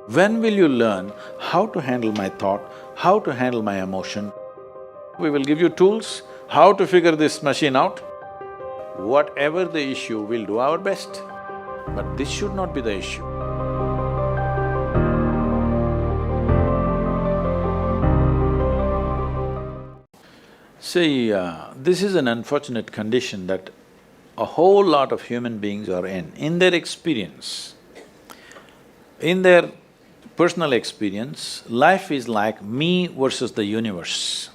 When will you learn how to handle my thought, how to handle my emotion? We will give you tools, how to figure this machine out. Whatever the issue, we'll do our best. But this should not be the issue. See, this is an unfortunate condition that a whole lot of human beings are in their experience. In their personal experience, life is like me versus the universe.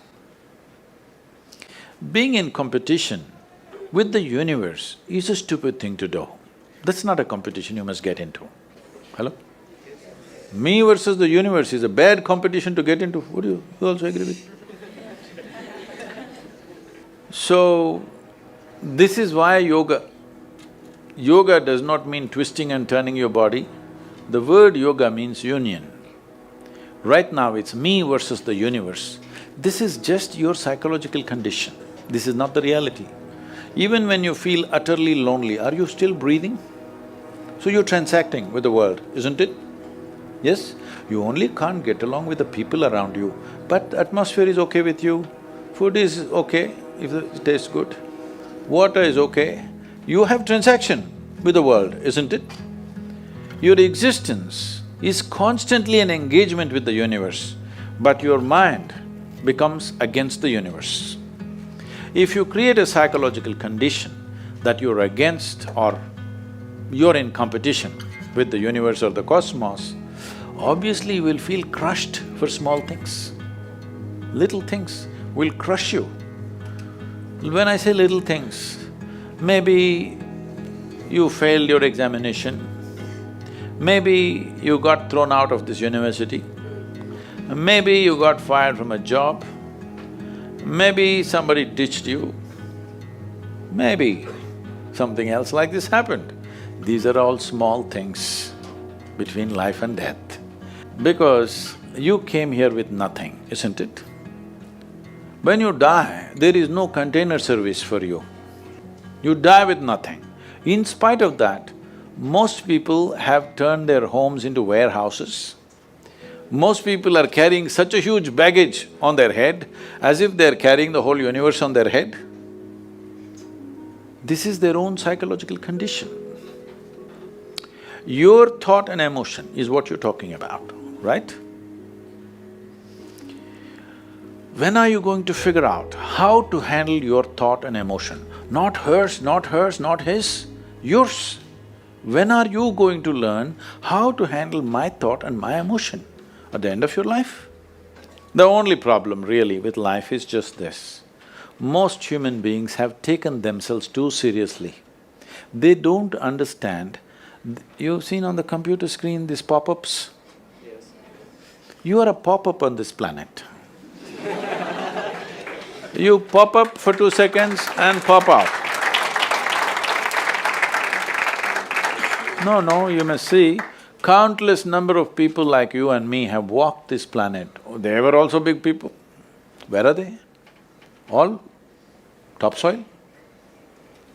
Being in competition with the universe is a stupid thing to do. That's not a competition you must get into. Hello? Me versus the universe is a bad competition to get into. Would you also agree with me? So, this is why yoga does not mean twisting and turning your body. The word yoga means union. Right now it's me versus the universe. This is just your psychological condition. This is not the reality. Even when you feel utterly lonely, are you still breathing? So you're transacting with the world, isn't it? Yes? You only can't get along with the people around you, but atmosphere is okay with you, food is okay if it tastes good, water is okay. You have transaction with the world, isn't it? Your existence is constantly an engagement with the universe, but your mind becomes against the universe. If you create a psychological condition that you're against or you're in competition with the universe or the cosmos, obviously you will feel crushed for small things. Little things will crush you. When I say little things, maybe you failed your examination, maybe you got thrown out of this university, maybe you got fired from a job, maybe somebody ditched you, maybe something else like this happened. These are all small things between life and death. Because you came here with nothing, isn't it? When you die, there is no container service for you. You die with nothing. In spite of that, most people have turned their homes into warehouses. Most people are carrying such a huge baggage on their head, as if they're carrying the whole universe on their head. This is their own psychological condition. Your thought and emotion is what you're talking about, right? When are you going to figure out how to handle your thought and emotion? Not hers, not hers, not his, yours. When are you going to learn how to handle my thought and my emotion? At the end of your life? The only problem really with life is just this. Most human beings have taken themselves too seriously. They don't understand. You've seen on the computer screen these pop-ups? Yes. You are a pop-up on this planet. You pop up for 2 seconds and pop out. No, you must see, countless number of people like you and me have walked this planet. They were also big people. Where are they? All topsoil?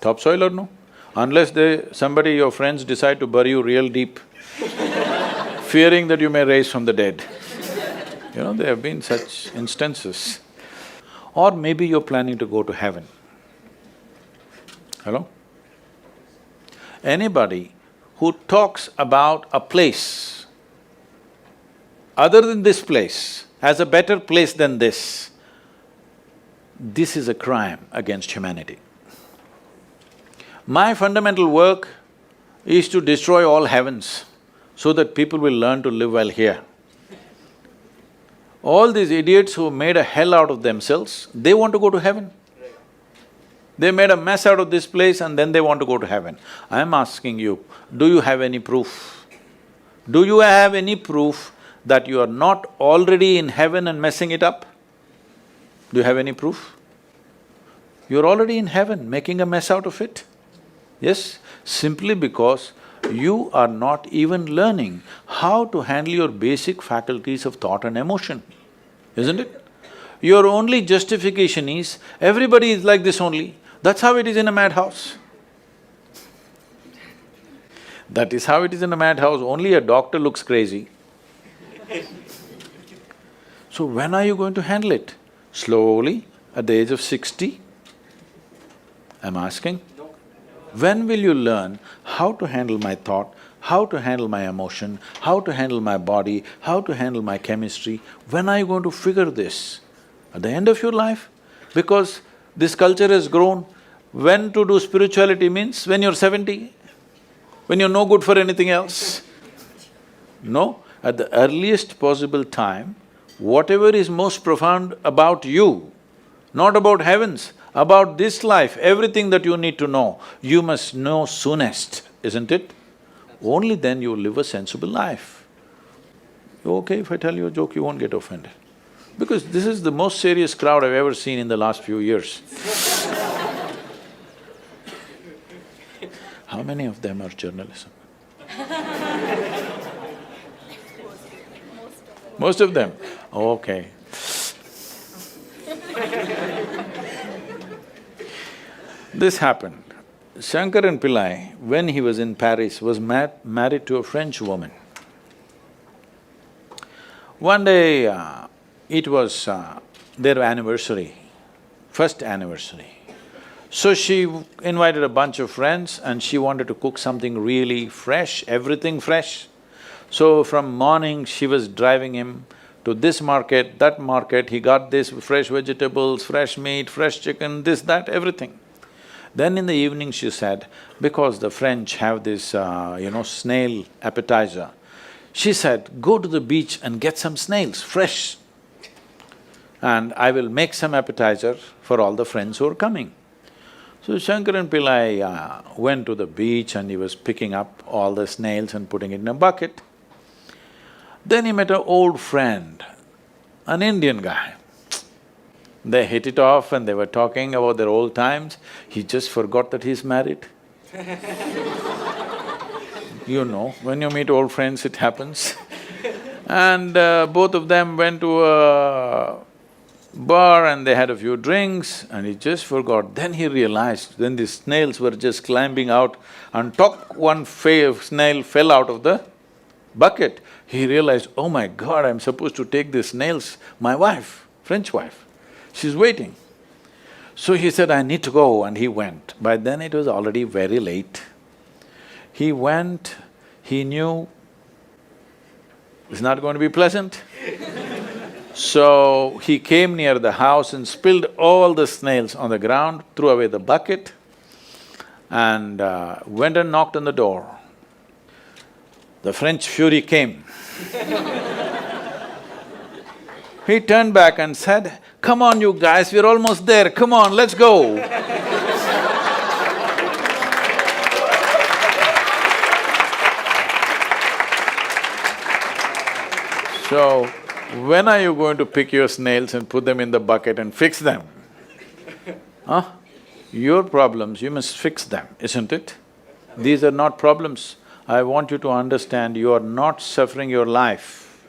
Topsoil or no? Unless somebody, your friends decide to bury you real deep, fearing that you may rise from the dead. You know, there have been such instances. Or maybe you're planning to go to heaven. Hello? Anybody who talks about a place other than this place, as a better place than this is a crime against humanity. My fundamental work is to destroy all heavens so that people will learn to live well here. All these idiots who made a hell out of themselves, they want to go to heaven. They made a mess out of this place and then they want to go to heaven. I'm asking you, do you have any proof? Do you have any proof that you are not already in heaven and messing it up? Do you have any proof? You're already in heaven, making a mess out of it. Yes, simply because you are not even learning how to handle your basic faculties of thought and emotion, isn't it? Your only justification is, everybody is like this only, that's how it is in a madhouse. That is how it is in a madhouse, only a doctor looks crazy. So when are you going to handle it? Slowly, at the age of 60? I'm asking. When will you learn how to handle my thought, how to handle my emotion, how to handle my body, how to handle my chemistry? When are you going to figure this? At the end of your life? Because this culture has grown. When to do spirituality means when you're 70, when you're no good for anything else. No, at the earliest possible time, whatever is most profound about you, not about heavens, about this life, everything that you need to know, you must know soonest, isn't it? Only then you live a sensible life. Okay, if I tell you a joke, you won't get offended. Because this is the most serious crowd I've ever seen in the last few years. How many of them are journalism? Most of them? Okay. This happened. Shankaran Pillai, when he was in Paris, was married to a French woman. One day, it was their anniversary, first anniversary. So she invited a bunch of friends and she wanted to cook something really fresh, everything fresh. So from morning, she was driving him to this market, that market, he got this fresh vegetables, fresh meat, fresh chicken, this, that, everything. Then in the evening she said, because the French have this, snail appetizer, she said, go to the beach and get some snails, fresh. And I will make some appetizer for all the friends who are coming. So Shankaran Pillai went to the beach and he was picking up all the snails and putting it in a bucket. Then he met an old friend, an Indian guy. They hit it off and they were talking about their old times. He just forgot that he's married. You know, when you meet old friends, it happens. And both of them went to a bar and they had a few drinks and he just forgot. Then he realized, then the snails were just climbing out and one snail fell out of the bucket. He realized, oh my God, I'm supposed to take these snails, my wife, French wife, she's waiting. So he said, I need to go, and he went. By then it was already very late. He went, he knew it's not going to be pleasant. So he came near the house and spilled all the snails on the ground, threw away the bucket and went and knocked on the door. The French fury came. He turned back and said, come on you guys, we're almost there, come on, let's go. So, when are you going to pick your snails and put them in the bucket and fix them? Huh? Your problems, you must fix them, isn't it? These are not problems. I want you to understand, you are not suffering your life.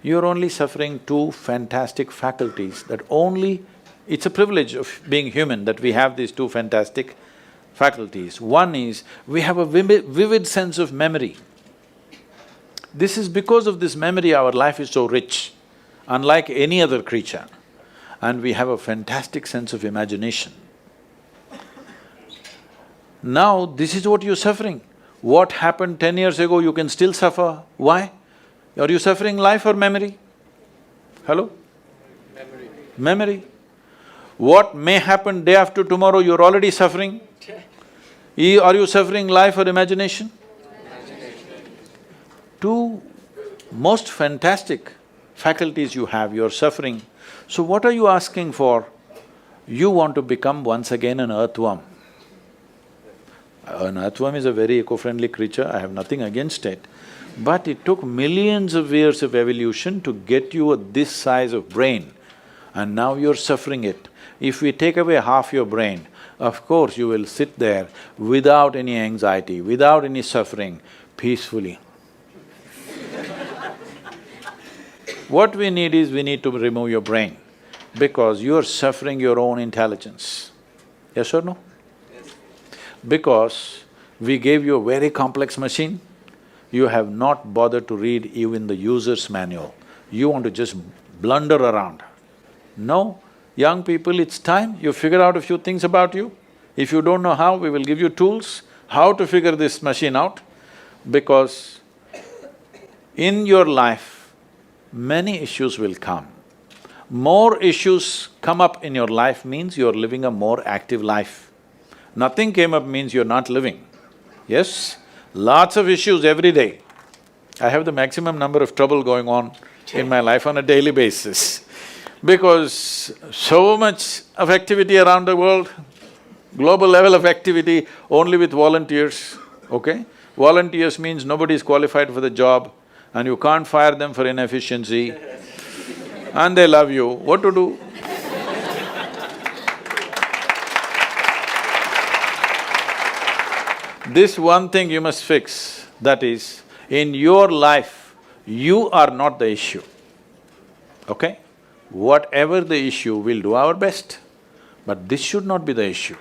You're only suffering two fantastic faculties that only… It's a privilege of being human that we have these two fantastic faculties. One is, we have a vivid sense of memory. This is because of this memory our life is so rich, unlike any other creature. And we have a fantastic sense of imagination. Now, this is what you're suffering. What happened 10 years ago, you can still suffer. Why? Are you suffering life or memory? Hello? Memory. Memory. What may happen day after tomorrow, you're already suffering. Are you suffering life or imagination? Two most fantastic faculties you have, you're suffering. So what are you asking for? You want to become once again an earthworm. An earthworm is a very eco-friendly creature, I have nothing against it. But it took millions of years of evolution to get you this size of brain, and now you're suffering it. If we take away half your brain, of course you will sit there without any anxiety, without any suffering, peacefully. What we need is, we need to remove your brain, because you're suffering your own intelligence. Yes or no? Yes. Because we gave you a very complex machine, you have not bothered to read even the user's manual. you want to just blunder around. No, young people, it's time you figure out a few things about you. If you don't know how, we will give you tools, how to figure this machine out, because in your life, many issues will come. More issues come up in your life means you're living a more active life. Nothing came up means you're not living. Yes, lots of issues every day. I have the maximum number of trouble going on in my life on a daily basis because so much of activity around the world, global level of activity only with volunteers, okay? Volunteers means nobody is qualified for the job and you can't fire them for inefficiency and they love you, what to do? This one thing you must fix, that is, in your life, you are not the issue, okay? Whatever the issue, we'll do our best, but this should not be the issue.